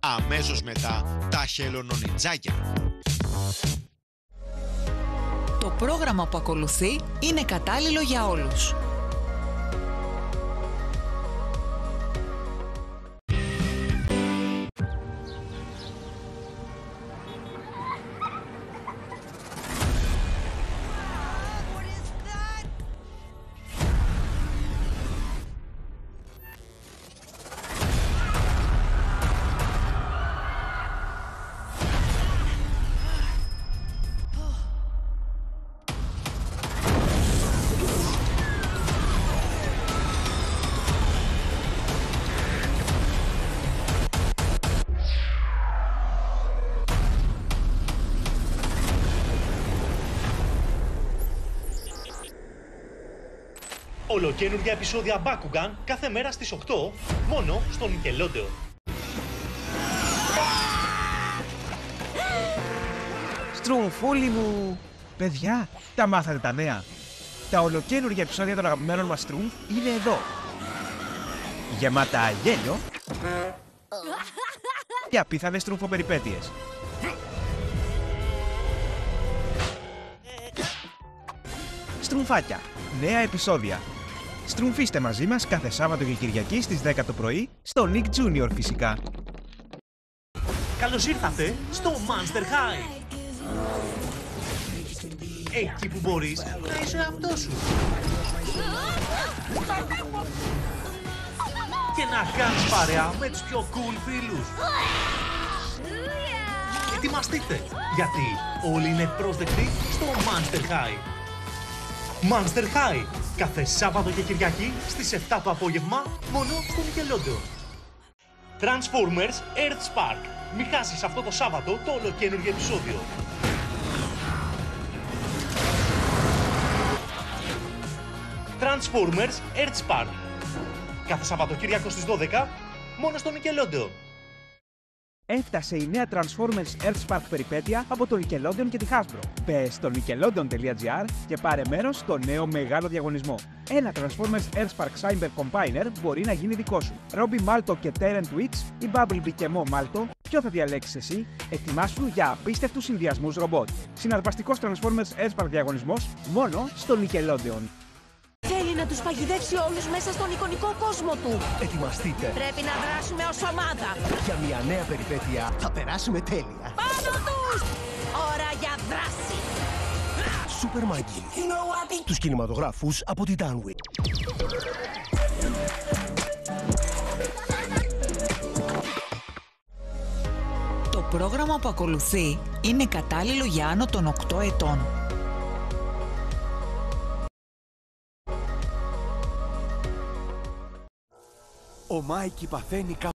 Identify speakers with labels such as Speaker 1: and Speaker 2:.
Speaker 1: Αμέσως μετά τα χελωνονιτζάκια.
Speaker 2: Το πρόγραμμα που ακολουθεί είναι κατάλληλο για όλους.
Speaker 3: Ολοκαίνουργια επεισόδια Bakugan κάθε μέρα στις 8, μόνο στο Nickelodeon.
Speaker 4: Στρουμφούλη μου! Παιδιά, τα μάθατε τα νέα. Τα ολοκαίνουργια επεισόδια των αγαπημένων μας Στρουμφ είναι εδώ. Γεμάτα γέλιο και απίθανες στρουμφοπεριπέτειες. Στρουμφάκια, νέα επεισόδια. Στρουμφίστε μαζί μας κάθε Σάββατο και Κυριακή στις 10 το πρωί στο Nick Junior φυσικά.
Speaker 3: Καλώς ήρθατε στο Monster High. Εκεί που μπορείς να είσαι αυτό σου. Και να κάνεις παρέα με τους πιο cool φίλους. Ετοιμαστείτε, γιατί όλοι είναι πρόσδεκτοι στο Monster High. Monster High, κάθε Σάββατο και Κυριακή στις 7 το απόγευμα, μόνο στο Nickelodeon. Transformers Earth Spark. Μην χάσεις αυτό το Σάββατο το ολοκαίνουργιο επεισόδιο. Transformers Earth Spark. Κάθε Σαββατοκύριακο στις 12, μόνο στο Nickelodeon.
Speaker 4: Έφτασε η νέα Transformers Earth Spark περιπέτεια από το Nickelodeon και τη Hasbro. Μπες στο nickelodeon.gr και πάρε μέρος στο νέο μεγάλο διαγωνισμό. Ένα Transformers Earth Spark Cyber Combiner μπορεί να γίνει δικό σου. Robbie Malto και Terran Twitch ή Bumblebee και Mo Malto, ποιο θα διαλέξεις εσύ? Ετοιμάσου για απίστευτους συνδυασμούς ρομπότ. Συναρπαστικός Transformers Earth Spark διαγωνισμός μόνο στο Nickelodeon.
Speaker 5: Θέλει να τους παγιδεύσει όλους μέσα στον εικονικό κόσμο του.
Speaker 6: Ετοιμαστείτε.
Speaker 5: Πρέπει να δράσουμε ως ομάδα.
Speaker 6: Για μια νέα περιπέτεια θα περάσουμε τέλεια.
Speaker 5: Πάνω τους! Ώρα για δράση.
Speaker 6: Super Maggie. Τους κινηματογράφους από την Dunwich.
Speaker 2: Το πρόγραμμα που ακολουθεί είναι κατάλληλο για άνω των 8 ετών.
Speaker 6: Ο Μάικι παθαίνει